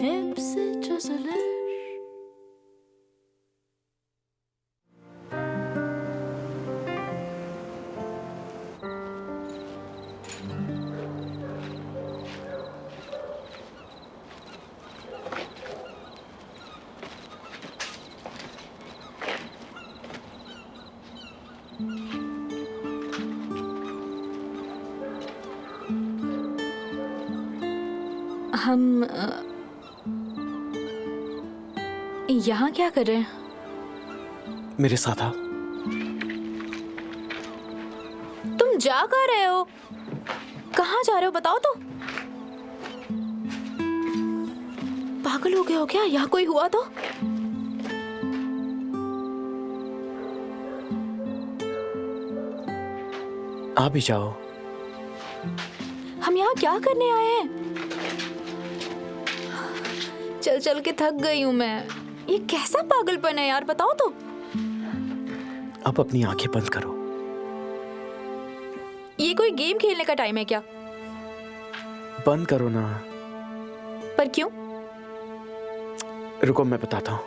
Hepsi çözülür. हम यहाँ क्या कर रहे हैं? मेरे साथ आ। तुम जा कहाँ रहे हो? कहाँ जा रहे हो बताओ तो। पागल हो गए हो क्या? यहाँ कोई हुआ तो? आ भी जाओ। हम यहाँ क्या करने आए हैं? चल चल के थक गई हूँ मैं। ये कैसा पागलपन है यार, बताओ तो। अब अपनी आंखें बंद करो। ये कोई गेम खेलने का टाइम है क्या? बंद करो ना। पर क्यों? रुको मैं बताता हूँ।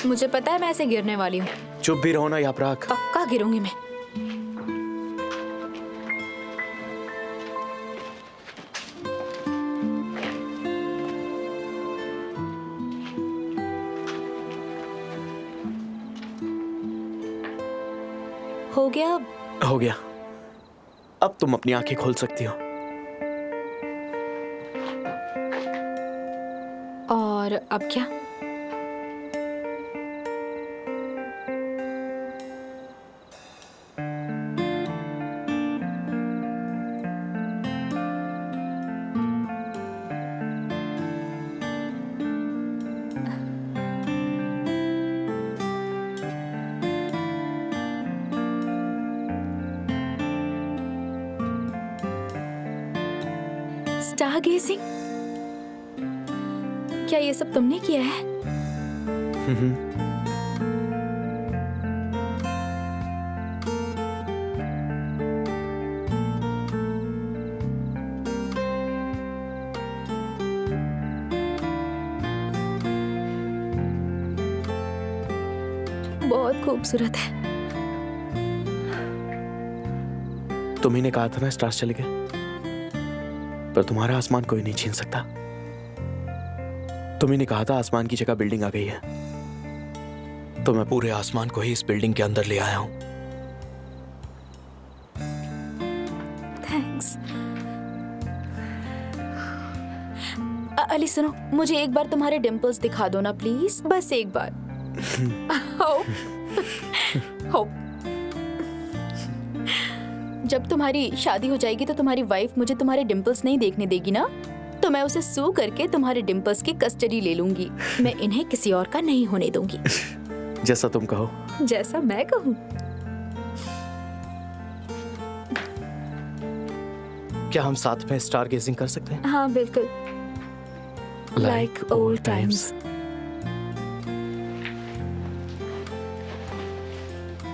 मुझे पता है मैं ऐसे गिरने वाली हूँ। चुप भी रहो ना यापराग। पक्का गिरूंगी मैं। हो गया अब? हो गया। अब तुम अपनी आंखें खोल सकती हो। और अब क्या? स्टारगेजिंग? क्या ये सब तुमने किया है? बहुत खूबसूरत है। तुम्ही ने कहा था ना स्टार्स चले गए, पर तुम्हारा आसमान कोई नहीं छीन सकता। तुम्ही ने कहा था आसमान की जगह बिल्डिंग आ गई है, तो मैं पूरे आसमान को ही इस बिल्डिंग के अंदर ले आया हूं। थैंक्स। अली सुनो, मुझे एक बार तुम्हारे डिंपल्स दिखा दो ना प्लीज, बस एक बार। हो। जब तुम्हारी शादी हो जाएगी तो तुम्हारी वाइफ मुझे तुम्हारे डिंपल्स नहीं देखने देगी ना, तो मैं उसे सू करके तुम्हारे डिंपल्स की कस्टडी ले लूंगी। मैं इन्हें किसी और का नहीं होने दूंगी। जैसा तुम कहो। जैसा मैं कहूँ। क्या हम साथ में स्टार गेजिंग कर सकते हैं? हाँ बिल्कुल। Like old times.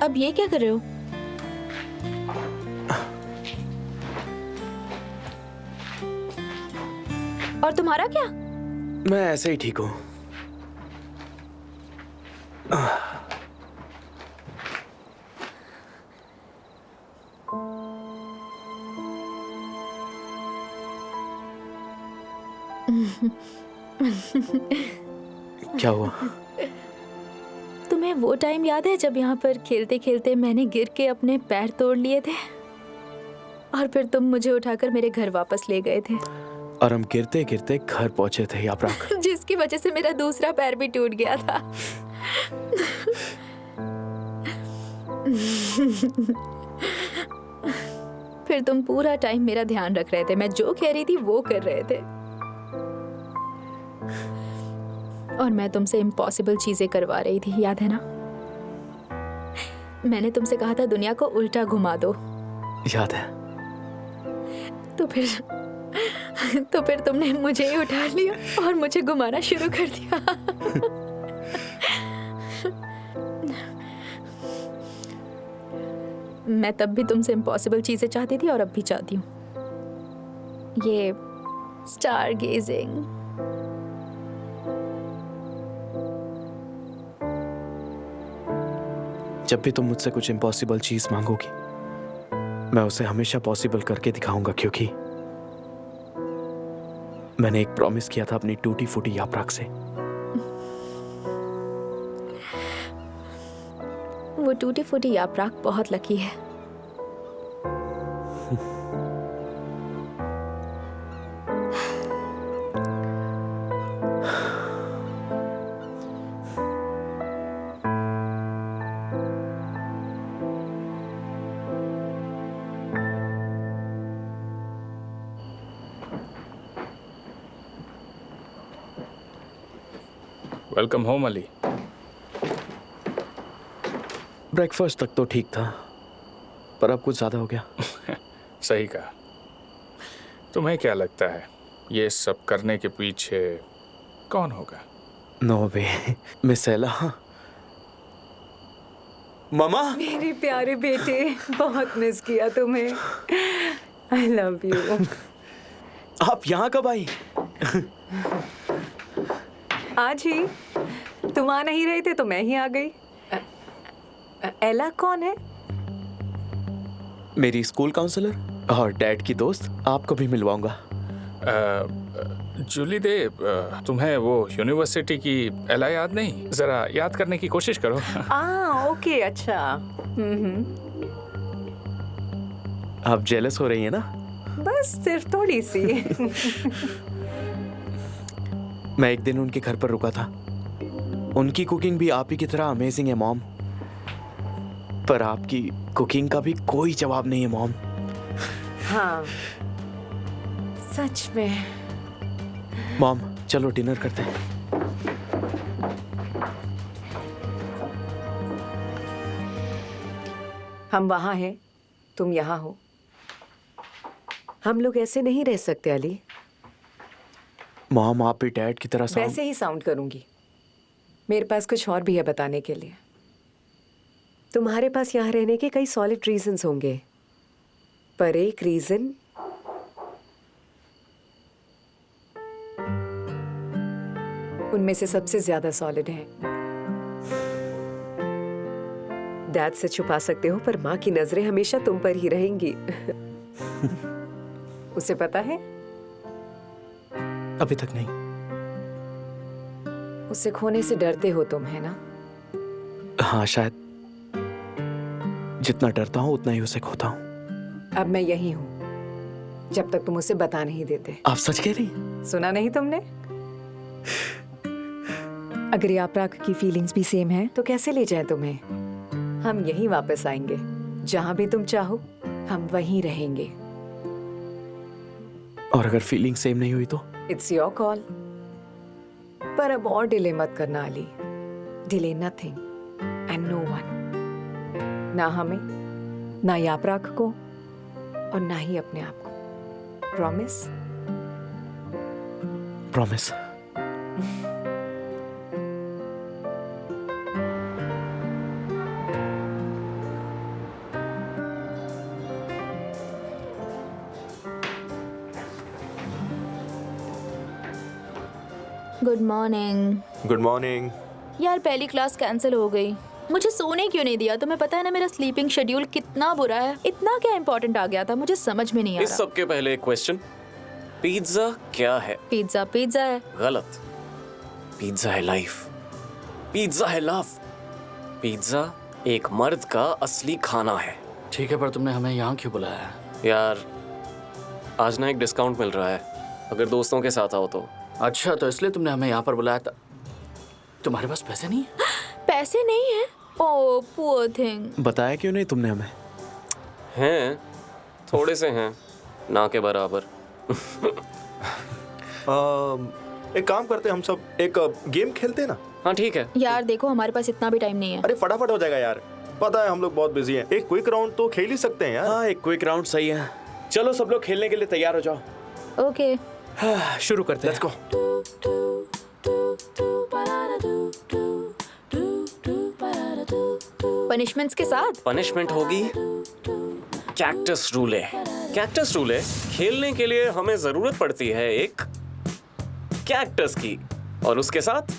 अब ये क्या कर रहे हो? और तुम्हारा क्या? मैं ऐसे ही ठीक हूँ। क्या हुआ? तुम्हें वो टाइम याद है जब यहाँ पर खेलते खेलते मैंने गिर के अपने पैर तोड़ लिए थे, और फिर तुम मुझे उठाकर मेरे घर वापस ले गए थे, और हम गिरते गिरते घर पहुंचे थे यापराग। जिसकी वजह से मेरा दूसरा पैर भी टूट गया था। फिर तुम पूरा टाइम मेरा ध्यान रख रहे थे, मैं जो कह रही थी वो कर रहे थे, और मैं तुमसे इम्पॉसिबल चीजें करवा रही थी, याद है ना? मैंने तुमसे कहा था दुनिया को उल्टा घुमा दो। याद है। तो फिर तुमने मुझे ही उठा लिया और मुझे घुमाना शुरू कर दिया। मैं तब भी तुमसे इम्पॉसिबल चीजें चाहती थी और अब भी चाहती हूँ। ये स्टार गेजिंग। जब भी तुम मुझसे कुछ इम्पॉसिबल चीज मांगोगी, मैं उसे हमेशा पॉसिबल करके दिखाऊंगा, क्योंकि मैंने एक प्रॉमिस किया था अपनी टूटी फूटी यापराग से। वो टूटी फूटी यापराग बहुत लकी है। Welcome home Ali. ब्रेकफास्ट तक तो ठीक था, पर अब कुछ ज्यादा हो गया। सही कहा। तुम्हें क्या लगता है ये सब करने के पीछे कौन होगा? नो वे, मिस एला। मामा, मेरे प्यारे बेटे, बहुत मिस किया तुम्हें। I love you. आप यहाँ कब आई? आज ही तुम आ नहीं रहे थे तो मैं ही आ गई। एला कौन है? मेरी स्कूल काउंसलर और डैड की दोस्त। आपको भी मिलवाऊंगा। जूली दे, तुम्हें वो यूनिवर्सिटी की एला याद नहीं? जरा याद करने की कोशिश करो। ओके, अच्छा। आप जेलस हो रही हैं ना? बस सिर्फ थोड़ी सी। मैं एक दिन उनके घर पर रुका था। उनकी कुकिंग भी आप ही की तरह अमेजिंग है मॉम, पर आपकी कुकिंग का भी कोई जवाब नहीं है मॉम। हाँ, सच में। मॉम, चलो डिनर करते हैं। हम वहाँ हैं, तुम यहाँ हो। हम लोग ऐसे नहीं रह सकते अली। मॉम, आप भी डैड की तरह वैसे ही साउंड करूंगी। मेरे पास कुछ और भी है बताने के लिए। तुम्हारे पास यहाँ रहने के कई सॉलिड रीजंस होंगे, पर एक रीजन उनमें से सबसे ज्यादा सॉलिड है। डैड से छुपा सकते हो, पर माँ की नजरें हमेशा तुम पर ही रहेंगी। उसे पता है? अभी तक नहीं। उसे खोने से डरते हो तुम, है ना? हाँ, शायद। जितना डरता हूँ उतना ही उसे खोता हूँ। अब मैं यही हूँ जब तक तुम उसे बता नहीं देते। आप सच कह रही? सुना नहीं तुमने? अगर यापराग की फीलिंग्स भी सेम है तो कैसे ले जाएं तुम्हें? हम यहीं वापस आएंगे। जहां भी तुम चाहो हम वहीं रहेंगे। और अगर फीलिंग सेम नहीं हुई तो? It's your call. पर अब और डिले मत करना Ali. Delay nothing and no one. ना हमें, ना यापराग को, और ना ही अपने आप को। Promise? Promise. Good morning. Good morning. यार, पहली क्लास कैंसिल हो गई। मुझे सोने क्यों नहीं दिया? तुम्हें पता है ना मेरा स्लीपिंग शेड्यूल कितना बुरा है। इतना क्या इम्पोर्टेंट आ गया था, मुझे समझ में नहीं आ इस रहा। सब के पहले एक क्वेश्चन, पिज्जा क्या है? पिज्जा पिज्जा है। गलत। पिज्जा है लाइफ, पिज्जा है लव, पिज्जा एक मर्द का असली खाना है। ठीक है, पर तुमने हमें यहाँ क्यों बुलाया है? यार, आज ना एक डिस्काउंट मिल रहा है अगर दोस्तों के साथ आओ तो। अच्छा, तो इसलिए तुमने हमें यहाँ पर बुलाया था। तुम्हारे पास पैसे नहीं है? पैसे नहीं है? ओह पुअर थिंग। बताया क्यों नहीं तुमने हमें? हैं, थोड़े से हैं, ना के बराबर। एक काम करते हैं, हम सब एक गेम खेलते हैं ना? हाँ ठीक है। यार देखो, हमारे पास इतना भी टाइम नहीं है। अरे फटाफट हो जाएगा यार, पता है हम लोग बहुत बिजी हैं। एक क्विक राउंड तो खेल ही सकते हैं यार। हाँ, एक क्विक राउंड सही है। चलो सब लोग खेलने के लिए तैयार हो जाओ। ओके। हाँ, शुरू करते हैं। Let's go. पनिशमेंट्स के साथ? पनिशमेंट होगी कैक्टस रूले। कैक्टस रूल है, खेलने के लिए हमें जरूरत पड़ती है एक कैक्टस की और उसके साथ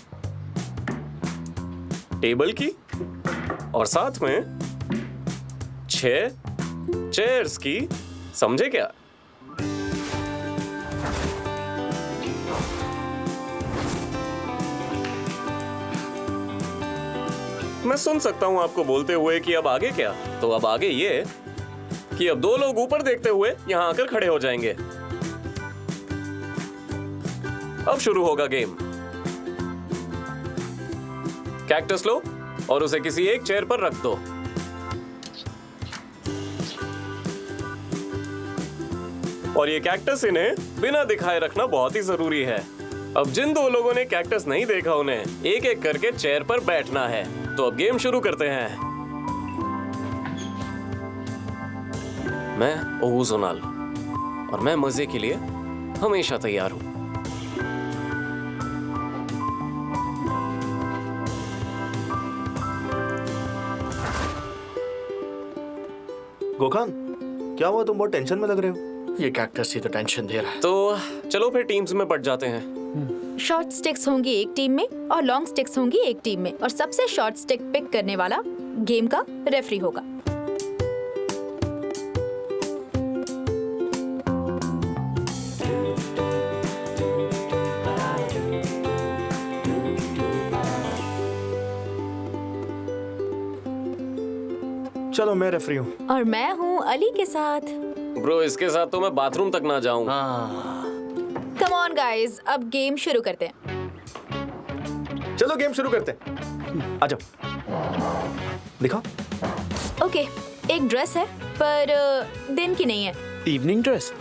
टेबल की और साथ में 6 चेयर्स की। समझे क्या? मैं सुन सकता हूं आपको बोलते हुए कि अब आगे क्या। तो अब आगे ये कि अब 2 लोग ऊपर देखते हुए यहां आकर खड़े हो जाएंगे। अब शुरू होगा गेम। कैक्टस लो और उसे किसी एक चेयर पर रख दो। और ये कैक्टस इन्हें बिना दिखाए रखना बहुत ही जरूरी है। अब जिन 2 लोगों ने कैक्टस नहीं देखा उन्हें एक एक करके चेयर पर बैठना है। तो अब गेम शुरू करते हैं। मैं ओजोनाल और मैं मजे के लिए हमेशा तैयार हूं। गोखान, क्या हुआ? तुम बहुत टेंशन में लग रहे हो। ये कैक्टस ही तो टेंशन दे रहा है। तो चलो फिर टीम्स में बट जाते हैं। शॉर्ट स्टिक्स होंगी एक टीम में और लॉन्ग स्टिक्स होंगी एक टीम में, और सबसे शॉर्ट स्टिक पिक करने वाला गेम का रेफरी होगा। चलो मैं रेफरी हूँ। और मैं हूँ अली के साथ। ब्रो, इसके साथ तो मैं बाथरूम तक ना जाऊं। कम ऑन गाइस, अब गेम शुरू करते हैं। चलो गेम शुरू करते हैं। आ जाओ, दिखाओ। ओके, एक ड्रेस है पर दिन की नहीं है। Evening dress?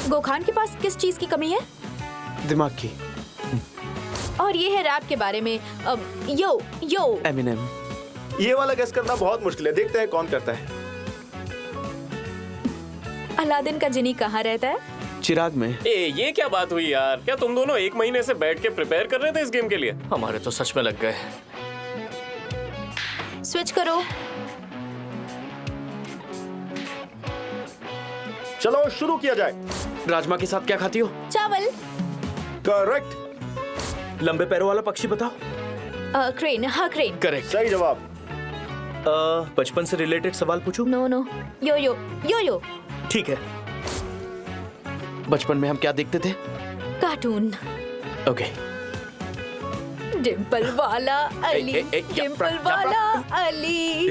गोखान के पास किस चीज की कमी है? दिमाग की। और ये है रैप के बारे में। अब यो यो एमिनेम। ये वाला गेस करना बहुत मुश्किल है, देखते हैं कौन करता है। अलादीन का जिनी कहाँ रहता है? चिराग में। ये क्या बात हुई यार? क्या तुम दोनों 1 महीने से बैठ के प्रिपेयर कर रहे थे इस गेम के लिए? हमारे तो सच में लग गए। स्विच करो। चलो शुरू किया जाए। राजमा के साथ क्या खाती हो? चावल। करेक्ट। लंबे पैरों वाला पक्षी बताओ। क्रेन। हाँ, क्रेन। करेक्ट। सही जवाब। बचपन से रिलेटेड सवाल पूछूं? नो नो, यो यो यो यो। ठीक है। बचपन में हम क्या देखते थे? कार्टून। ओके। डिम्पल वाला अली, डिम्पल वाला अली,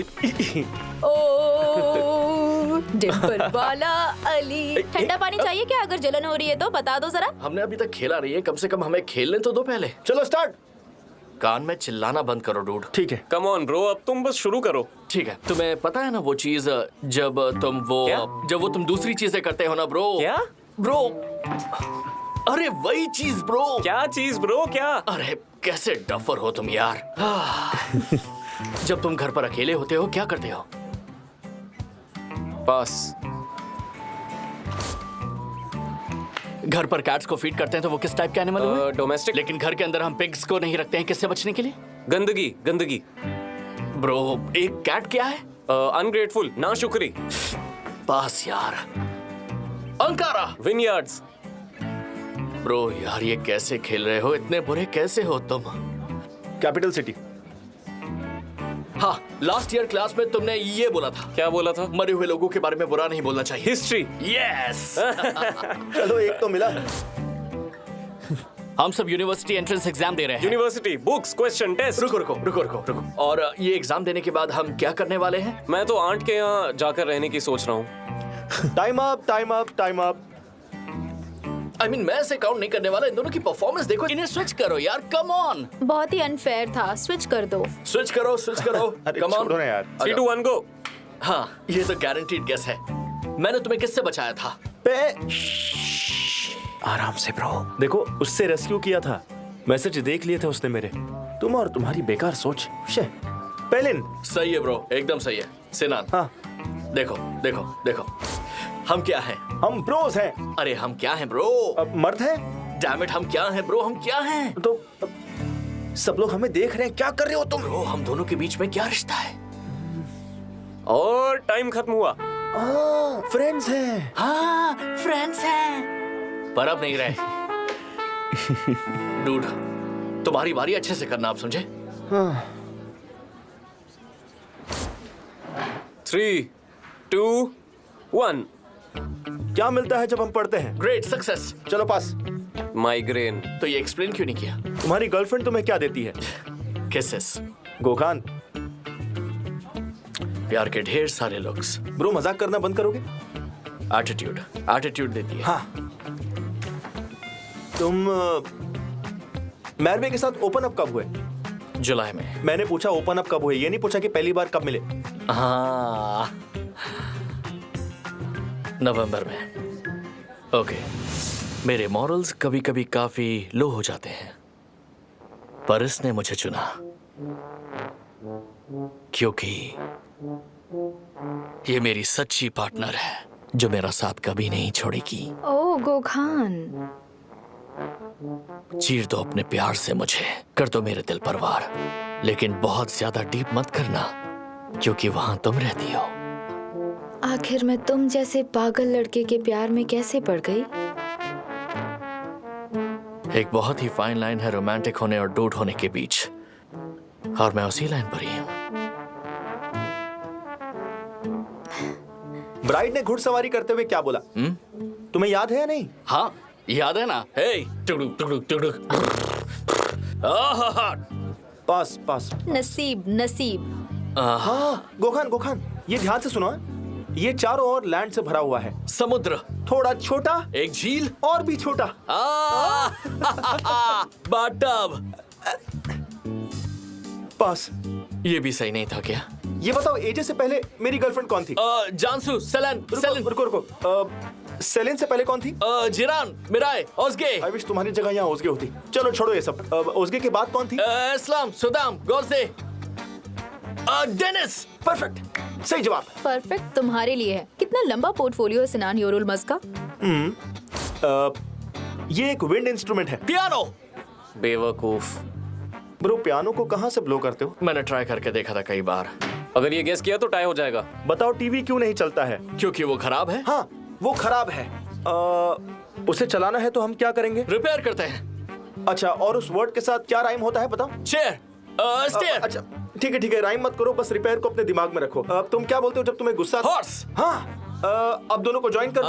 ओ डिम्पल वाला अली। ठंडा पानी चाहिए क्या? अगर जलन हो रही है तो बता दो जरा। हमने अभी तक खेला नहीं है, कम से कम हमें खेलने तो दो पहले। चलो स्टार्ट। कान में चिल्लाना बंद करो डूड। ठीक है। कम ऑन ब्रो, अब तुम बस शुरू करो। ठीक है। तुम्हें पता है ना वो चीज जब तुम दूसरी चीजें करते हो ना ब्रो? क्या ब्रो? अरे वही चीज ब्रो। क्या चीज ब्रो? क्या? अरे कैसे डफर हो तुम यार। जब तुम घर पर अकेले होते हो क्या करते हो? पास। घर पर कैट्स को फीड करते हैं तो वो किस टाइप के एनिमल हुए? डोमेस्टिक। लेकिन घर के अंदर हम पिग्स को नहीं रखते हैं, किससे बचने के लिए? गंदगी। गंदगी। ब्रो, एक कैट क्या है? अनग्रेटफुल, ना शुक्री। पास यार। अंकारा। विनयार्ड्स। ब्रो यार, ये कैसे खेल रहे हो? इतने बुरे कैसे हो तुम? Capital city. हाँ, लास्ट ईयर क्लास में तुमने ये बोला था। क्या बोला था? मरे हुए लोगों के बारे में बुरा नहीं बोलना चाहिए। हिस्ट्री। यस। चलो एक तो मिला। हम सब यूनिवर्सिटी एंट्रेंस एग्जाम दे रहे हैं। University, books, question, test. रुको। और ये एग्जाम देने के बाद हम क्या करने वाले हैं? मैं तो आंट के यहाँ जाकर रहने की सोच रहा हूँ। Time up, time up, time up. मैं ऐसे काउंट नहीं करने वाला। इन दोनों की परफॉर्मेंस देखो। इन्हें स्विच करो यार, कम ऑन। बहुत ही अनफेयर था, स्विच कर दो। स्विच करो। अरे कम ऑन। छोड़ो ना यार। 3, 2, 1 गो। हाँ, ये तो गारंटीड गेस है। मैंने तुम्हें किससे बचाया था? आराम से ब्रो। देखो, उससे रेस्क्यू किया था। मैसेज देख लिए थे उसने मेरे। तुम और तुम्हारी बेकार सोच। पेलिन। सही है ब्रो, एकदम सही है। सिनान। हाँ। देखो हम क्या हैं? हम ब्रोस हैं। अरे हम क्या हैं ब्रो? अब मर्द हैं। डैम इट, हम क्या हैं ब्रो? हम क्या हैं? तो सब लोग हमें देख रहे हैं, क्या कर रहे हो तुम? ब्रो, हम दोनों के बीच में क्या रिश्ता है? और टाइम खत्म हुआ। फ्रेंड्स हैं। हाँ फ्रेंड्स हैं, पर अब नहीं रहे। डूड, तुम्हारी बारी अच्छे से करना, आप समझे? 3, 2, 1। क्या मिलता है जब हम पढ़ते हैं? Great success. चलो पास। माइग्रेन। तो ये एक्सप्लेन क्यों नहीं किया? तुम्हारी गर्लफ्रेंड तुम्हें क्या देती है? किसेस। गोखान, प्यार के ढेर सारे लुक्स। ब्रो मजाक करना बंद करोगे? एटीट्यूड, एटीट्यूड देती है। हाँ। तुम मैरवे के साथ ओपन अप कब हुए? जुलाई में। मैंने पूछा ओपन अप कब हुए, ये नहीं पूछा कि पहली बार कब मिले। हाँ, नवंबर में। ओके, मेरे मॉरल्स कभी कभी काफी लो हो जाते हैं, पर इसने मुझे चुना क्योंकि ये मेरी सच्ची पार्टनर है जो मेरा साथ कभी नहीं छोड़ेगी। ओ गोखान, चीर दो अपने प्यार से मुझे, कर दो मेरे दिल पर वार, लेकिन बहुत ज्यादा डीप मत करना क्योंकि वहां तुम रहती हो। आखिर मैं तुम जैसे पागल लड़के के प्यार में कैसे पड़ गई? एक बहुत ही फाइन लाइन है रोमांटिक होने और डूड होने के बीच, और मैं उसी लाइन पर ही हूं। ब्राइड ने घुड़सवारी करते हुए क्या बोला? तुम्हें याद है या नहीं? हाँ याद है ना। हे टुडुक टुडुक टुडुक। आहा, पास पास। नसीब नसीब। हाँ गोखान गोखान, ये ध्यान से सुनो। ये चारों ओर लैंड से भरा हुआ है। समुद्र, थोड़ा छोटा, एक झील, और भी छोटा। बाथटब। पास। ये भी सही नहीं था क्या? ये बताओ, एजे से पहले मेरी गर्लफ्रेंड कौन थी? जानसू, सेलेन, सेलेन। रुको रुको रुको। सेलेन से पहले कौन थी? जिरान, मिराय, ओज़गे। आई विश तुम्हारी जगह यहाँ ओज़गे होती। चलो छोड़ो ये सब। ओज़गे के बाद कौन थी? इस्लाम, सुदाम, गोज़दे, डेनिस। परफेक्ट, सही जवाब। परफेक्ट तुम्हारे लिए है। कितना लंबा पोर्टफोलियो है सिनान योरुल मस का। ये एक विंड इंस्ट्रूमेंट है। पियानो। बेवकूफ। ब्रो पियानो को कहाँ से ब्लो करते हो? मैंने ट्राई करके देखा था कई बार। अगर ये गेस किया तो टाई हो जाएगा। बताओ टीवी क्यों नहीं चलता है? क्योंकि वो खराब है। हाँ, वो खराब है। उसे चलाना है तो हम क्या करेंगे? रिपेयर करते हैं। अच्छा, और उस वर्ड के साथ क्या राइम होता है बताओ? Chair, stair. अच्छा ठीक है, राइम मत करो, बस रिपेयर को अपने दिमाग में रखो। अब तुम क्या बोलते हो जब तुम्हें गुस्सा? हॉर्स। हाँ, अब दोनों को ज्वाइन कर दो।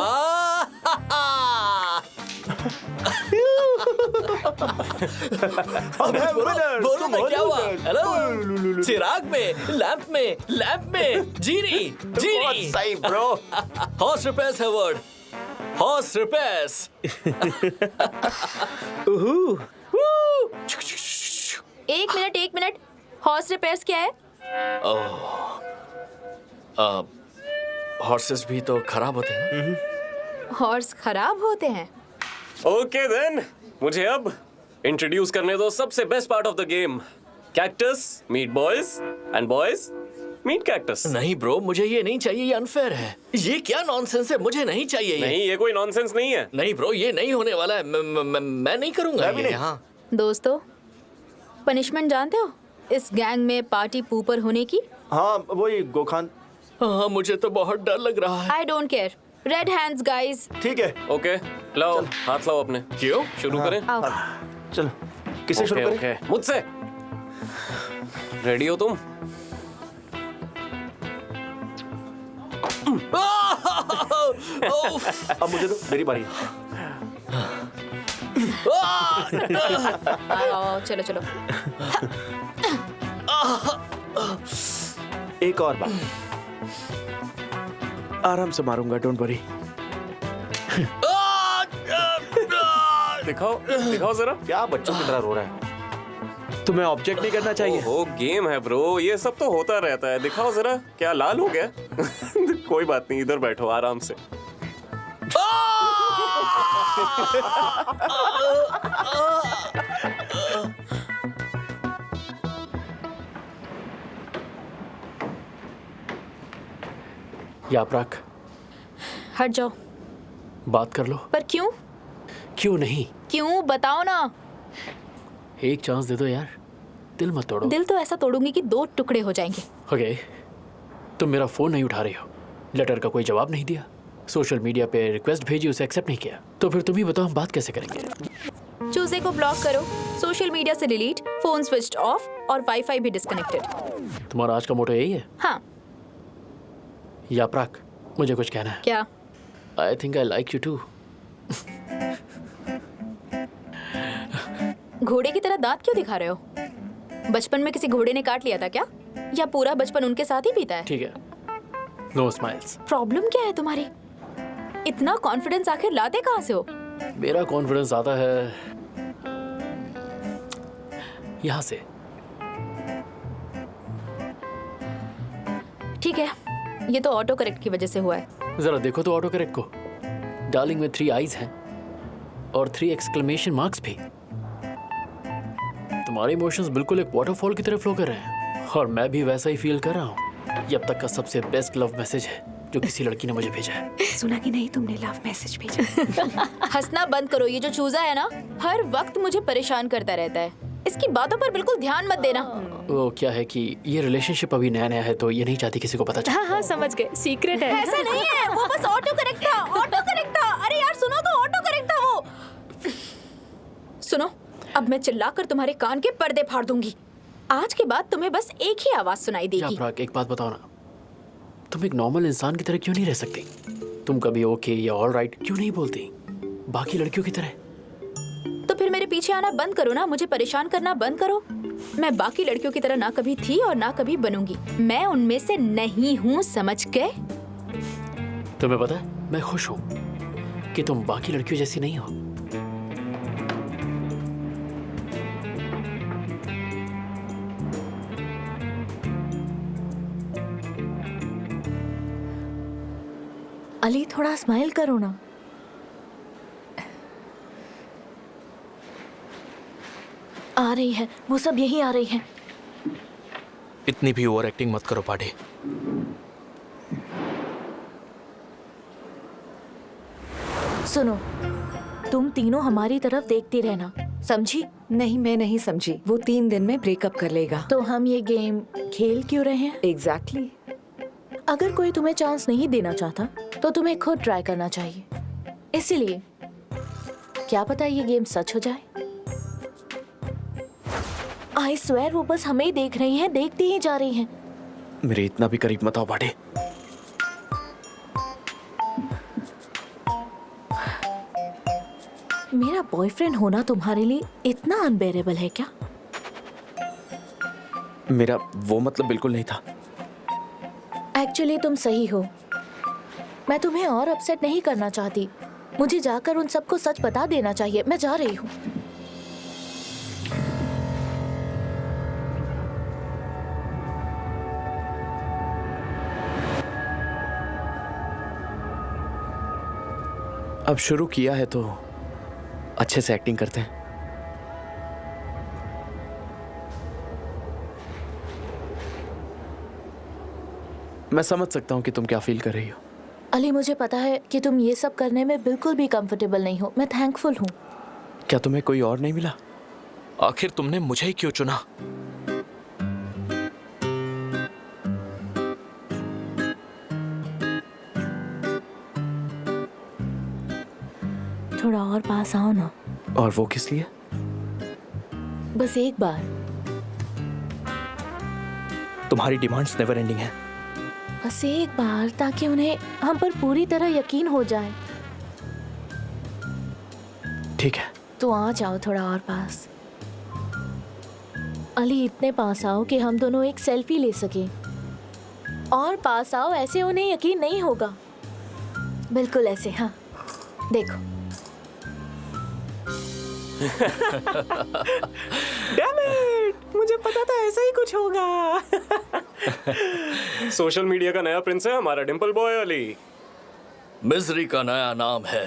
बोलो ना क्या हुआ? हेलो, चिराग में, लैंप में, लैंप में, जीनी, जीनी। सही ब्रो। हॉर्स रिपेयर्स है वर्ड। Horse repairs. एक मिनट। हॉर्स रिपेयर्स क्या है? हॉर्सेस भी तो खराब होते हैं ना? हॉर्स खराब होते हैं? ओके देन, मुझे अब इंट्रोड्यूस करने दो सबसे best part of the game. Cactus meet boys and boys meet cactus. नहीं ब्रो, मुझे ये नहीं चाहिए, ये अनफेयर है। ये क्या नॉनसेंस है? मुझे नहीं चाहिए ये। नहीं, ये कोई नॉनसेंस नहीं है। नहीं ब्रो, ये नहीं होने वाला है। मैं नहीं करूंगा ये। हाँ दोस्तों, पनिशमेंट जानते हो इस गैंग में पार्टी पूपर होने की? हाँ वही गोखान। हाँ, मुझे तो बहुत डर लग रहा है। I don't care. Red hands guys. ठीक है, ओके, लाओ हाथ लाओ अपने। क्यों? शुरू करें? आओ। चलो किसे शुरू करें? ओके, मुझसे। रेडी हो तुम? अब मुझे दो, मेरी बारी। आओ, चलो। एक और बार। आराम से मारूंगा, डोंट वरी। दिखाओ जरा। क्या बच्चों की तरह रो रहा है? तुम्हें ऑब्जेक्ट नहीं करना चाहिए। ओहो, गेम है ब्रो, ये सब तो होता रहता है। दिखाओ जरा, क्या लाल हो गया? कोई बात नहीं, इधर बैठो आराम से। यापराक, हट जाओ। बात कर लो। पर क्यों? क्यों नहीं? क्यों बताओ ना। एक चांस दे दो यार, दिल मत तोड़ो। दिल तो ऐसा तोड़ूंगी कि 2 टुकड़े हो जाएंगे। ओके, तुम मेरा फोन नहीं उठा रही हो, लेटर का कोई जवाब नहीं दिया, सोशल मीडिया पे रिक्वेस्ट भेजी, उसे एक्सेप्ट नहीं किया, तो फिर तुम ही बताओ हम बात कैसे करेंगे? ट्यूसडे को ब्लॉक करो, सोशल मीडिया से डिलीट, फोन स्विच्ड ऑफ और वाईफाई भी डिस्कनेक्टेड। तुम्हारा आज का मोटो यही है? हाँ। याप्राक, मुझे कुछ कहना है। क्या? I think I like you too. घोड़े की तरह दांत क्यों दिखा रहे हो? बचपन में किसी घोड़े ने काट लिया था क्या? या पूरा बचपन उनके साथ ही बीता है? ठीक है, नो स्माइल्स। प्रॉब्लम क्या है तुम्हारी? इतना कॉन्फिडेंस आखिर लाते कहाँ से हो? मेरा कॉन्फिडेंस आता है यहाँ से। ठीक है, ये तो ऑटो करेक्ट की वजह से हुआ है। जरा देखो तो ऑटो करेक्ट को। डार्लिंग में 3 आईज हैं और 3 एक्सक्लेमेशन मार्क्स भी। तुम्हारे इमोशंस बिल्कुल एक वाटरफॉल की तरह फ्लो कर रहे हैं और मैं भी वैसा ही फील कर रहा हूँ। ये अब तक का सबसे बेस्ट लव मैसेज है जो किसी लड़की ने मुझे भेजा है। सुना कि नहीं तुमने लव मैसेज भेजा? हंसना बंद करो, ये जो चूजा है ना हर वक्त मुझे परेशान करता रहता है। इसकी बातों पर बिल्कुल ध्यान मत देना। वो क्या है कि ये रिलेशनशिप अभी नया नया है तो ये नहीं चाहती किसी को पता चले। हाँ हाँ समझ गए, सीक्रेट है। ऐसा नहीं है, वो बस ऑटो करेक्ट था, ऑटो करेक्ट था। अरे यार सुनो तो, ऑटो करेक्ट था वो। सुनो, अब मैं चिल्लाकर तुम्हारे कान के पर्दे फाड़ दूंगी। आज के बाद तुम्हें बस एक ही आवाज सुनाई देगी। याप्राक, एक बात बताओ ना, तुम एक नॉर्मल इंसान की तरह क्यों नहीं रह सकती? तुम कभी ओके या ऑल राइट क्यों नहीं बोलती बाकी लड़कियों की तरह? तो फिर मेरे पीछे आना बंद करो ना, मुझे परेशान करना बंद करो। मैं बाकी लड़कियों की तरह ना कभी थी और ना कभी बनूंगी। मैं उनमें से नहीं हूँ, समझ गए? तुम्हें पता है मैं खुश हूँ कि तुम बाकी लड़कियों जैसी नहीं हो। अली थोड़ा स्माइल करो ना। आ रही है, वो सब यही आ रही है। इतनी भी ओवर एक्टिंग मत करो पांडे। सुनो, तुम तीनों हमारी तरफ देखती रहना, समझी? नहीं, मैं नहीं समझी। वो 3 दिन में ब्रेकअप कर लेगा। तो हम ये गेम खेल क्यों रहे हैं? एग्जैक्टली। अगर कोई तुम्हें चांस नहीं देना चाहता तो तुम्हें खुद ट्राई करना चाहिए। इसीलिए क्या पता ये गेम सच हो जाए। आई स्वेयर वो बस हमें ही देख रही हैं, देखती ही जा रही हैं। मेरे इतना भी करीब मत आओ पांडे। मेरा बॉयफ्रेंड होना तुम्हारे लिए इतना अनबेरेबल है क्या? मेरा वो मतलब बिल्कुल नहीं था। एक्चुअली तुम सही हो। मैं तुम्हें और अपसेट नहीं करना चाहती। मुझे जाकर उन सबको सच बता देना चाहिए। मैं जा रही हूँ। अब शुरू किया है तो अच्छे से एक्टिंग करते हैं। मैं समझ सकता हूँ कि तुम क्या फील कर रही हो। अली, मुझे पता है कि तुम ये सब करने में बिल्कुल भी कंफर्टेबल नहीं हो। मैं थैंकफुल हूँ। क्या तुम्हें कोई और नहीं मिला? आखिर तुमने मुझे ही क्यों चुना? थोड़ा और पास आओ ना। और वो किस लिए? बस एक बार। तुम्हारी डिमांड्स नेवर एंडिंग है। बस एक बार, ताकि उन्हें हम पर पूरी तरह यकीन हो जाए। ठीक है। तो आ जाओ थोड़ा और पास। अली, इतने पास आओ कि हम दोनों एक सेल्फी ले सकें। और पास आओ, ऐसे उन्हें यकीन नहीं होगा। बिल्कुल ऐसे। हाँ, देखो। Damn it! मुझे पता था ऐसा ही कुछ होगा। सोशल मीडिया का नया प्रिंस है हमारा डिम्पल बॉय अली। मिजरी का नया नाम है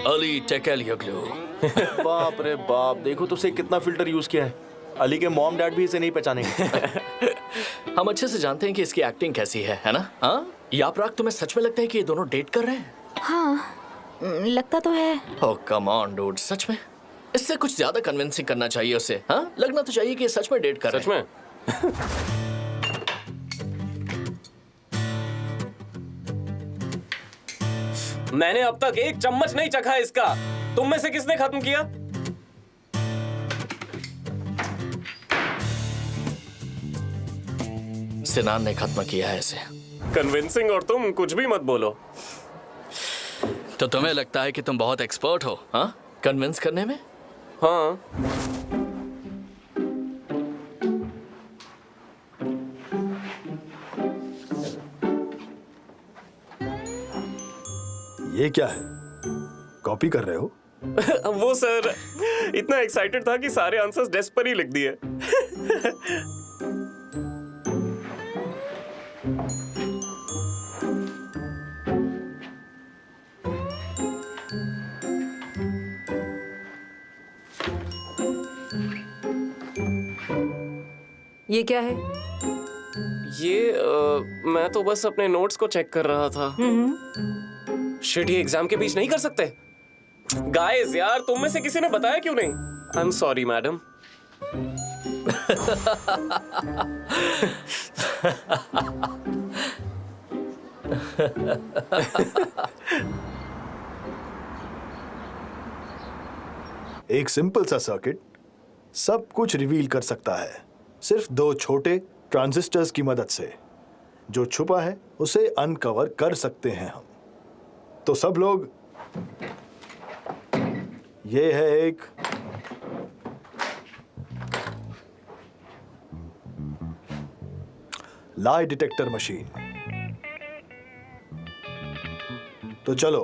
अली टेकेलियोग्लू। बाप रे बाप, देखो तो उसे कितना फिल्टर यूज किया है। अली के मॉम डैड भी इसे नहीं पहचानेंगे। हम अच्छे से जानते हैं कि इसकी एक्टिंग कैसी है ना? हाँ, याप्राक, तुम्हें सच में लगता है कि ये दोनों डेट कर रहे हैं? हाँ, लगता तो है। ओह कम ऑन डूड, सच में? इससे कुछ ज्यादा कन्विंसिंग करना चाहिए उसे। हाँ, लगना तो चाहिए कि ये सच में डेट कर सच रहे हैं। में? मैंने अब तक एक चम्मच नहीं चखा इसका। तुम में से किसने खत्म किया? सिनान ने खत्म किया है इसे। कन्विंसिंग, और तुम कुछ भी मत बोलो। तो तुम्हें लगता है कि तुम बहुत एक्सपर्ट हो, हाँ, कन्विंस करने में? हाँ। ये क्या है? कॉपी कर रहे हो? वो सर इतना एक्साइटेड था कि सारे आंसर्स डेस्क पर ही लिख दिए। ये क्या है? मैं तो बस अपने नोट्स को चेक कर रहा था। शिट, ये एग्जाम के बीच नहीं कर सकते। गाइस यार, तुम में से किसी ने बताया क्यों नहीं? I am sorry madam. एक सिंपल सा सर्किट सब कुछ रिवील कर सकता है, सिर्फ 2 छोटे ट्रांजिस्टर्स की मदद से। जो छुपा है उसे अनकवर कर सकते हैं हम। तो सब लोग, ये है एक लाई डिटेक्टर मशीन। तो चलो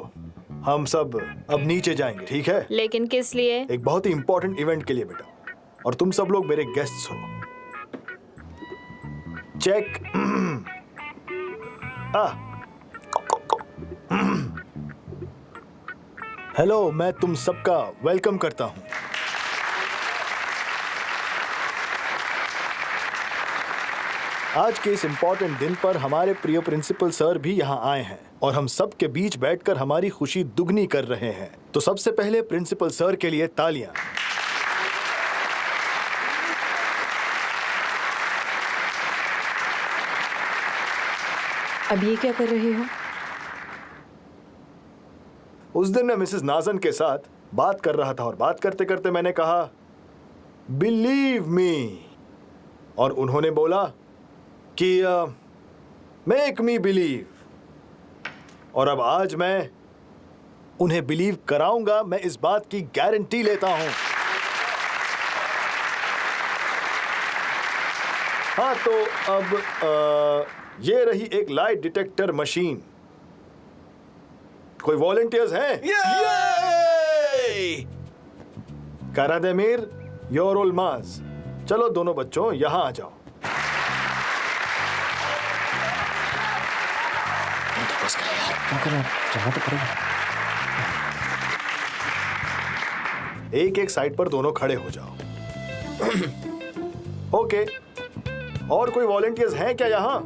हम सब अब नीचे जाएंगे, ठीक है? लेकिन किस लिए? एक बहुत ही इंपॉर्टेंट इवेंट के लिए बेटा, और तुम सब लोग मेरे गेस्ट्स हो। चेक। हेलो, मैं तुम सबका वेलकम करता हूं। आज के इस इंपॉर्टेंट दिन पर हमारे प्रिय प्रिंसिपल सर भी यहां आए हैं और हम सब के बीच बैठकर हमारी खुशी दुगनी कर रहे हैं। तो सबसे पहले प्रिंसिपल सर के लिए तालियां। अब ये क्या कर रहे हो? उस दिन मैं मिसेस नाजन के साथ बात कर रहा था और बात करते करते मैंने कहा बिलीव मी, और उन्होंने बोला कि मेक मी बिलीव। और अब आज मैं उन्हें बिलीव कराऊंगा, मैं इस बात की गारंटी लेता हूं। हाँ, तो अब ये रही एक लाई डिटेक्टर मशीन। कोई वॉलंटियर्स हैं? कारादेमीर, योर उलमाज। चलो दोनों बच्चों यहां आ जाओ। एक एक साइड पर दोनों खड़े हो जाओ। ओके, और कोई वॉलंटियर्स हैं क्या यहां?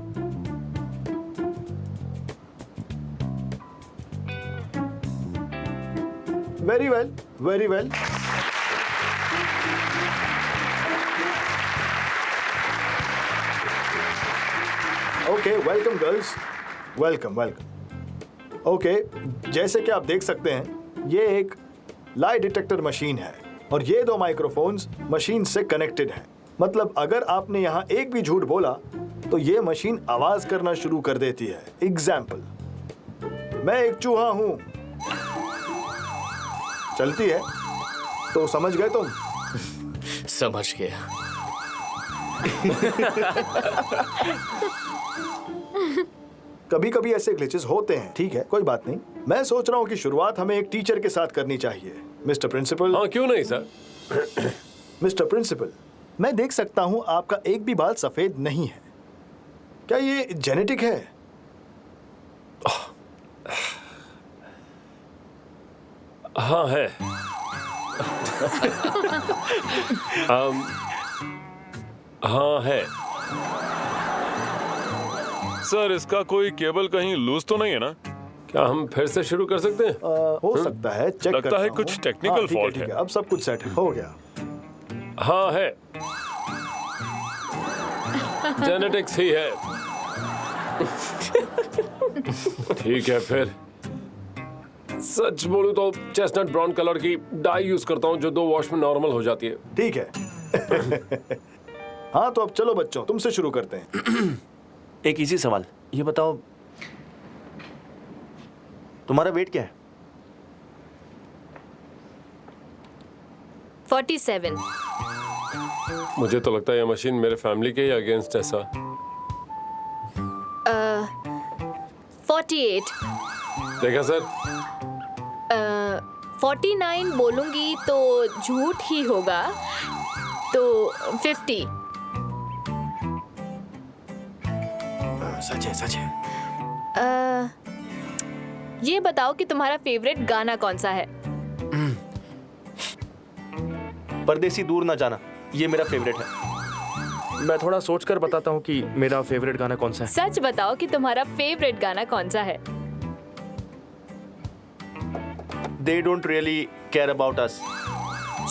Very well, very well. Okay, welcome girls, welcome welcome. Okay, जैसे कि आप देख सकते हैं ये एक लाई डिटेक्टर मशीन है और ये 2 माइक्रोफोन्स मशीन से कनेक्टेड हैं। मतलब अगर आपने यहाँ एक भी झूठ बोला तो ये मशीन आवाज करना शुरू कर देती है। एग्जाम्पल, मैं एक चूहा हूं, चलती है। तो समझ गए तुम? समझ गया। कभी कभी ऐसे ग्लिचेस होते हैं, ठीक है, कोई बात नहीं। मैं सोच रहा हूँ कि शुरुआत हमें एक टीचर के साथ करनी चाहिए। Mister principal. हाँ, क्यों नहीं सर। मिस्टर प्रिंसिपल, मैं देख सकता हूँ आपका एक भी बाल सफेद नहीं है। क्या ये जेनेटिक है? हाँ है। हाँ है। सर, इसका कोई केबल कहीं लूज तो नहीं है ना? क्या हम फिर से शुरू कर सकते हैं? हो सकता है, चेक लगता है कुछ टेक्निकल फॉल्ट है। अब सब कुछ सेट हो गया। हाँ है, जेनेटिक्स ही है। ठीक है फिर। सच बोलूं तो चेस्टनट ब्राउन कलर की डाई यूज करता हूँ जो 2 वॉश में नॉर्मल हो जाती है। ठीक है। हाँ तो अब चलो बच्चों, तुमसे शुरू करते हैं। एक इजी सवाल, ये बताओ तुम्हारा वेट क्या है? 47। मुझे तो लगता है ये मशीन मेरे फैमिली के ही अगेंस्ट है सर। 48। देखा सर? 49 बोलूंगी तो झूठ ही होगा, तो 50। सच है, सच है। ये बताओ कि तुम्हारा फेवरेट गाना कौन सा है? परदेसी दूर ना जाना, ये मेरा फेवरेट है। मैं थोड़ा सोच कर बताता हूँ कि मेरा फेवरेट गाना कौन सा है। सच बताओ कि तुम्हारा फेवरेट गाना कौन सा है? They don't really care about us.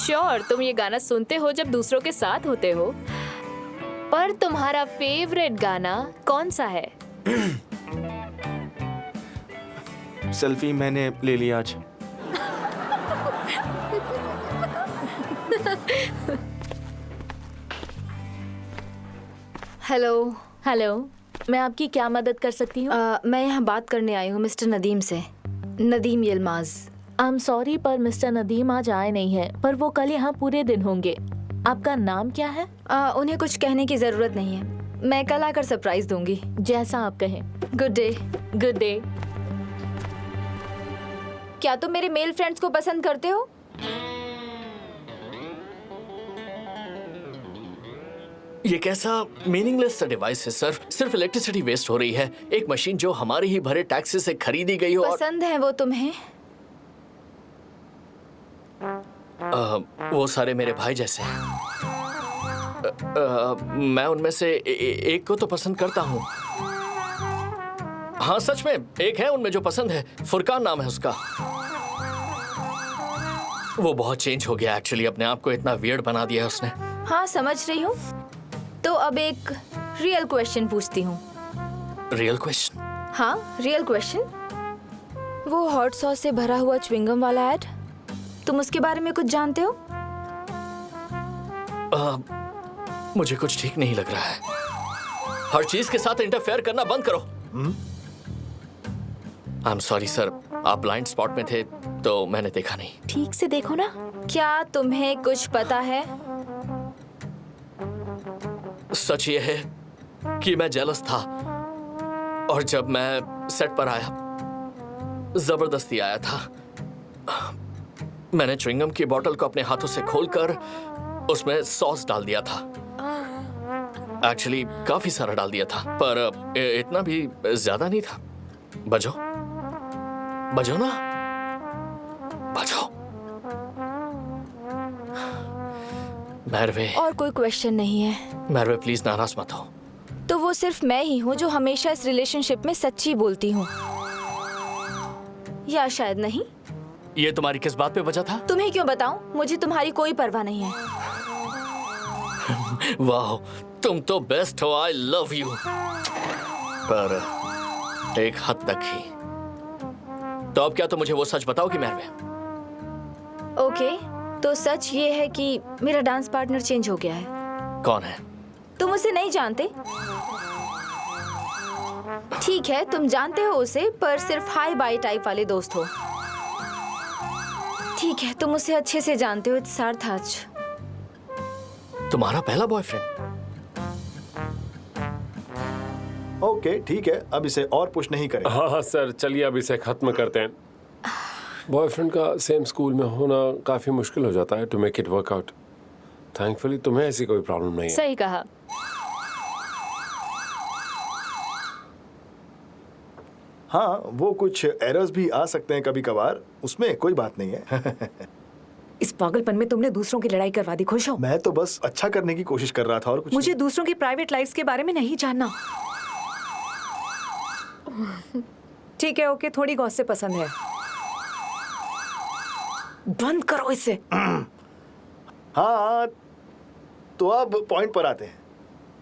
Sure, तुम ये गाना सुनते हो जब दूसरों के साथ होते हो, पर तुम्हारा फेवरेट गाना कौन सा है? सेल्फी मैंने ले लिया आज। हेलो। हेलो, मैं आपकी क्या मदद कर सकती हूँ? मैं यहाँ बात करने आई हूँ मिस्टर नदीम से, नदीम यिल्माज। आई एम सॉरी पर मिस्टर नदीम आज आए नहीं हैं, पर वो कल यहाँ पूरे दिन होंगे। आपका नाम क्या है? उन्हें कुछ कहने की जरूरत नहीं है, मैं कल आकर सरप्राइज दूंगी। जैसा आप कहें। Good day. Good day. क्या तुम मेरे मेल फ्रेंड्स को पसंद करते हो? ये कैसा मीनिंगलेस सा डिवाइस है सर, सिर्फ इलेक्ट्रिसिटी वेस्ट हो रही है। एक मशीन जो हमारे ही भरे टैक्स से खरीदी गई हो। पसंद है वो तुम्हें? वो सारे मेरे भाई जैसे हैं। मैं उनमें से एक को तो पसंद करता हूँ। हाँ सच में एक है उनमें जो पसंद है, फुरकान नाम है उसका। वो बहुत चेंज हो गया एक्चुअली, अपने आप को इतना वियर्ड बना दिया उसने। हाँ समझ रही हूँ। तो अब एक रियल क्वेश्चन पूछती हूँ। Real question? हाँ रियल क्वेश्चन। वो हॉट सॉस से भरा हुआ च्युइंगम वाला ऐड, तुम उसके बारे में कुछ जानते हो? मुझे कुछ ठीक नहीं लग रहा है। हर चीज के साथ इंटरफेयर करना बंद करो। आई एम सॉरी सर, आप ब्लाइंड स्पॉट में थे तो मैंने देखा नहीं। ठीक से देखो ना। क्या तुम्हें कुछ पता है? सच ये है कि मैं जेलस था और जब मैं सेट पर आया, जबरदस्ती आया था। मैंने च्युइंगम की बोतल को अपने हाथों से खोलकर उसमें सॉस डाल दिया था। एक्चुअली काफी सारा डाल दिया था, पर इतना भी ज्यादा नहीं था। बजो बजो ना, बजो। मैरवे। और कोई क्वेश्चन नहीं है? मैरवे प्लीज नाराज मत हो। तो वो सिर्फ मैं ही हूँ जो हमेशा इस रिलेशनशिप में सच्ची बोलती हूँ, या शायद नहीं? ये तुम्हारी किस बात पे वजह था? तुम्हें क्यों बताऊं? मुझे तुम्हारी कोई परवाह नहीं है। वाह, तुम तो बेस्ट हो। I love you. पर एक हद तक ही। तो अब क्या तुम मुझे वो सच बताओ कि मैरवे? ओके, तो सच ये है कि मेरा डांस पार्टनर चेंज हो गया है। कौन है? तुम उसे नहीं जानते? ठीक है, तुम जानते हो उसे, पर सिर्फ हाई बाय टाइप वाले दोस्त हो। ठीक है, तुम उसे अच्छे से जानते हो। इट्स सार्थाज। तुम्हारा पहला बॉयफ्रेंड? ओके ठीक है, अब इसे और पुश नहीं करें। हाँ हाँ सर, चलिए अब इसे खत्म करते हैं। बॉयफ्रेंड का सेम स्कूल में होना काफी मुश्किल हो जाता है to make it work out. Thankfully तुम्हें ऐसी कोई प्रॉब्लम नहीं है। सही कहा। हाँ, वो कुछ एरर्स भी आ सकते हैं कभी कभार, उसमें कोई बात नहीं है। इस पागलपन में तुमने दूसरों की लड़ाई करवा दी। खुश हो? मैं तो बस अच्छा करने की कोशिश कर रहा था और कुछ मुझे दूसरों की प्राइवेट लाइफ्स के बारे में नहीं जानना। ठीक है, ओके, थोड़ी गॉसिप पसंद है। बंद करो इसे। हाँ, तो अब पॉइंट पर आते हैं।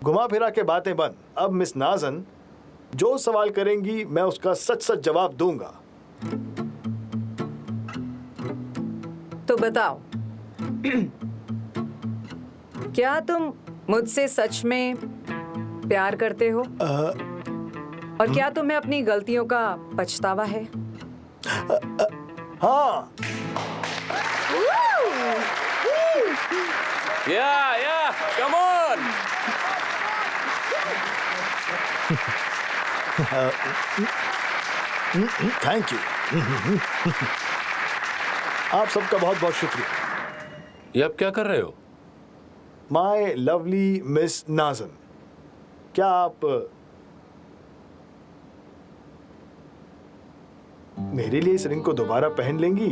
घुमा फिरा के बातें बंद। अब मिस नाज़न जो सवाल करेंगी मैं उसका सच सच जवाब दूंगा। बताओ, क्या तुम मुझसे सच में प्यार करते हो? और क्या तुम्हें अपनी गलतियों का पछतावा है? हाँ। या कम ऑन। Thank you. आप सबका बहुत बहुत शुक्रिया। ये आप क्या कर रहे हो? माय लवली मिस नाज़न, क्या आप मेरे लिए इस रिंग को दोबारा पहन लेंगी?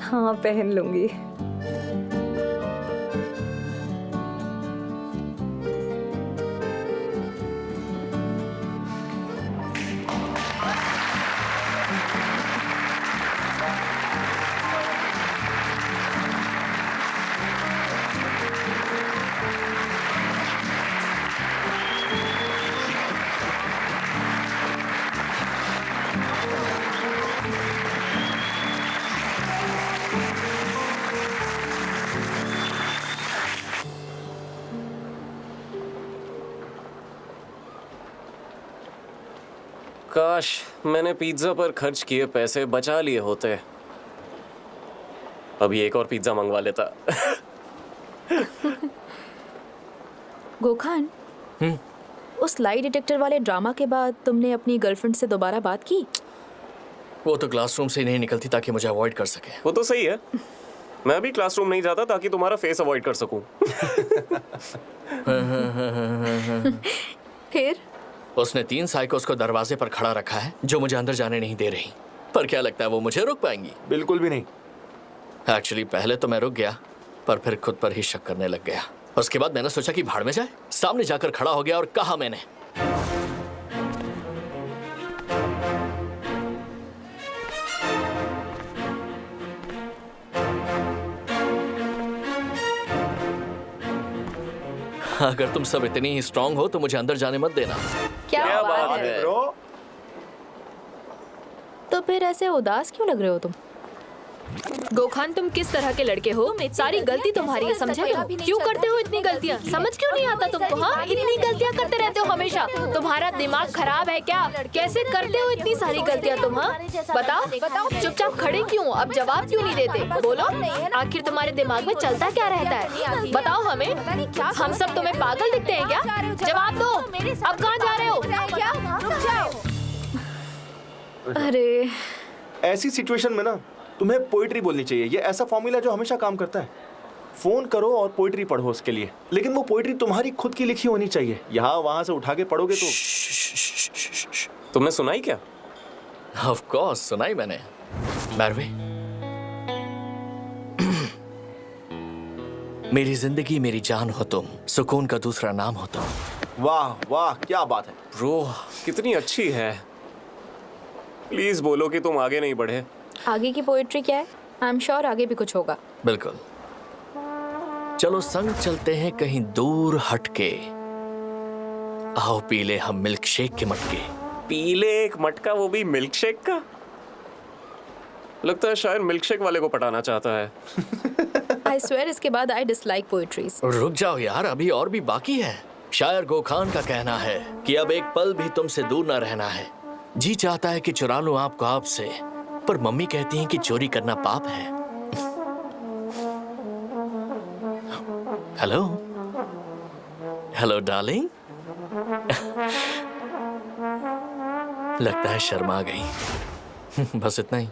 हाँ, पहन लूंगी। काश मैंने पिज्जा पर खर्च किए पैसे बचा लिए होते। अभी एक और पिज्जा मंगवा लेता। गोखान, उस लाई डिटेक्टर वाले ड्रामा के बाद तुमने अपनी गर्लफ्रेंड से दोबारा बात की? वो तो क्लासरूम से नहीं निकलती ताकि मुझे अवॉइड कर सके। वो तो सही है, मैं भी क्लासरूम नहीं जाता ताकि तुम्हारा फेस अवॉइड कर सकूं। फिर उसने 3 साइकोस को दरवाजे पर खड़ा रखा है जो मुझे अंदर जाने नहीं दे रही। पर क्या लगता है वो मुझे रोक पाएंगी? बिल्कुल भी नहीं। एक्चुअली पहले तो मैं रुक गया, पर फिर खुद पर ही शक करने लग गया। उसके बाद मैंने सोचा कि भाड़ में जाए। सामने जाकर खड़ा हो गया और कहा मैंने, अगर तुम सब इतनी ही स्ट्रांग हो तो मुझे अंदर जाने मत देना। क्या बात है ब्रो? तो फिर ऐसे उदास क्यों लग रहे हो तुम? गोखान, तुम किस तरह के लड़के हो? सारी गलती तुम्हारी है, समझे तुम? क्यों करते हो इतनी गलतियाँ? समझ क्यों नहीं आता तुमको? हाँ, इतनी गलतियाँ करते रहते हो हमेशा। तुम्हारा दिमाग खराब है क्या? कैसे करते हो इतनी सारी गलतियाँ तुम? हाँ, बताओ। चुपचाप खड़े क्यों? अब जवाब क्यों नहीं देते? बोलो, आखिर तुम्हारे दिमाग में चलता क्या रहता है? बताओ हमें। हम सब तुम्हें पागल दिखते हैं क्या? जवाब दो। अब कहाँ जा रहे हो? अरे, ऐसी सिचुएशन में ना तुम्हें पोइट्री बोलनी चाहिए। ये ऐसा फॉर्मूला जो हमेशा काम करता है। फोन करो और पोइट्री पढ़ो उसके लिए, लेकिन वो पोइट्री तुम्हारी खुद की लिखी होनी चाहिए। यहाँ वहां से उठा के पढ़ोगे तो। तुमने सुनाई क्या? ऑफ कोर्स सुनाई मैंने। मैरवे, मेरी जिंदगी मेरी जान हो तुम, सुकून का दूसरा नाम हो तुम। वाह वाह, क्या बात है ब्रो, कितनी अच्छी है। प्लीज बोलो कि तुम आगे नहीं बढ़े। आगे की पोएट्री क्या है? आई एम श्योर आगे भी कुछ होगा। बिल्कुल। चलो संग चलते हैं कहीं दूर हटके, आओ पी ले हम मिल्क शेक के मटके। पी ले एक मटका, वो भी मिल्क शेक का? लगता है शायद मिल्क शेक वाले को पटाना चाहता है। आई स्वेयर इसके बाद आई डिसलाइक पोएट्रीज। रुक जाओ यार, अभी और भी बाकी है। शायर गोखान का कहना है कि अब एक पल भी तुमसे दूर ना रहना है। जी चाहता है कि चुरा लूं आपको आपसे, पर मम्मी कहती हैं कि चोरी करना पाप है। Hello hello darling. लगता है शर्मा गई। बस इतना ही।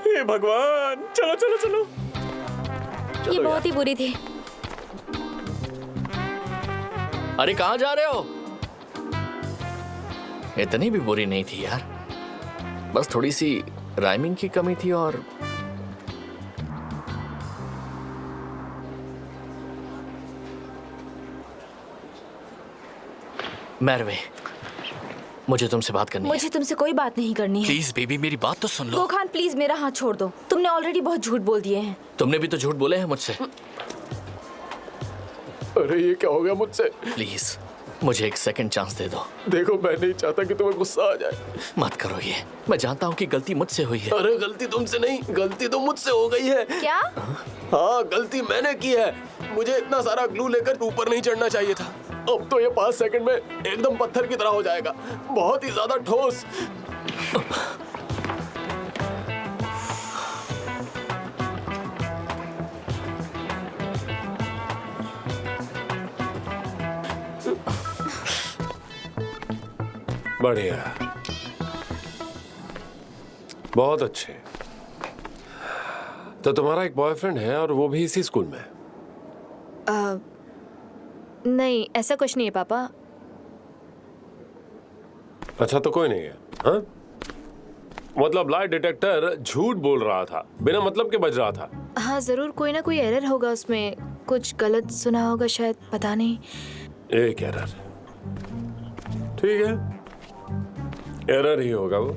हे भगवान, चलो चलो चलो। ये बहुत ही बुरी थी। अरे कहाँ जा रहे हो? इतनी भी बुरी नहीं थी यार, बस थोड़ी सी राइमिंग की कमी थी। और मैरवे, मुझे तुमसे बात करनी है। मुझे तुमसे कोई बात नहीं करनी है। प्लीज बेबी, मेरी बात तो सुन लो। गोखान प्लीज मेरा हाथ छोड़ दो। तुमने ऑलरेडी बहुत झूठ बोल दिए हैं। तुमने भी तो झूठ बोले हैं मुझसे। अरे ये क्या हो गया मुझसे? प्लीज मुझे एक सेकंड चांस दे दो। देखो, मैं नहीं चाहता कि तुम्हें गुस्सा आ जाए। मत करो ये। मैं जानता हूँ कि गलती मुझसे हुई है। अरे गलती तुमसे नहीं, गलती तो मुझसे हो गई है। क्या? हाँ, गलती मैंने की है। मुझे इतना सारा ग्लू लेकर ऊपर नहीं चढ़ना चाहिए था। अब तो ये 5 सेकंड में एकदम पत्थर की तरह हो जाएगा, बहुत ही ज्यादा ठोस। बढ़िया, बहुत अच्छे। तो तुम्हारा एक बॉयफ्रेंड है और वो भी इसी स्कूल में? नहीं, ऐसा कुछ नहीं है पापा। अच्छा, तो कोई नहीं है? हाँ, मतलब लाई डिटेक्टर झूठ बोल रहा था, बिना मतलब के बज रहा था। हाँ जरूर, कोई ना कोई एरर होगा उसमें, कुछ गलत सुना होगा शायद, पता नहीं। एक एरर, ठीक है, एरर ही होगा वो,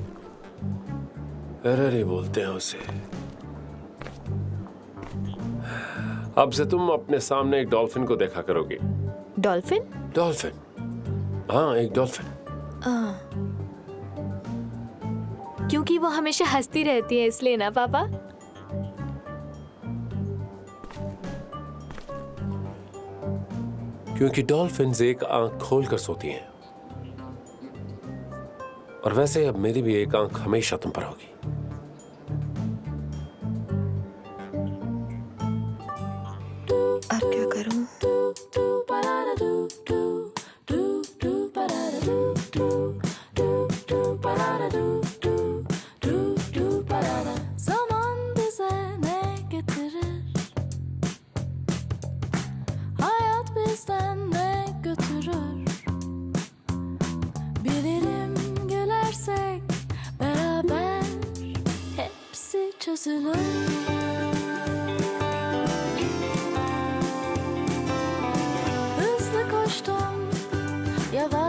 एरर ही बोलते हैं उसे। अब से तुम अपने सामने एक डॉल्फिन को देखा करोगी। डॉल्फिन? डॉल्फिन, हाँ, एक डॉल्फिन। क्योंकि वो हमेशा हंसती रहती है इसलिए ना पापा। क्योंकि डॉल्फिन्स एक आंख खोलकर सोती हैं, और वैसे अब मेरी भी एक आंख हमेशा तुम पर होगी। अब क्या करूं? Zaman bize ne getirir? Hayat bizden ne götürür? Bilelim gülersek beraber hepsi çözülür. Hızlı koştum, yavaş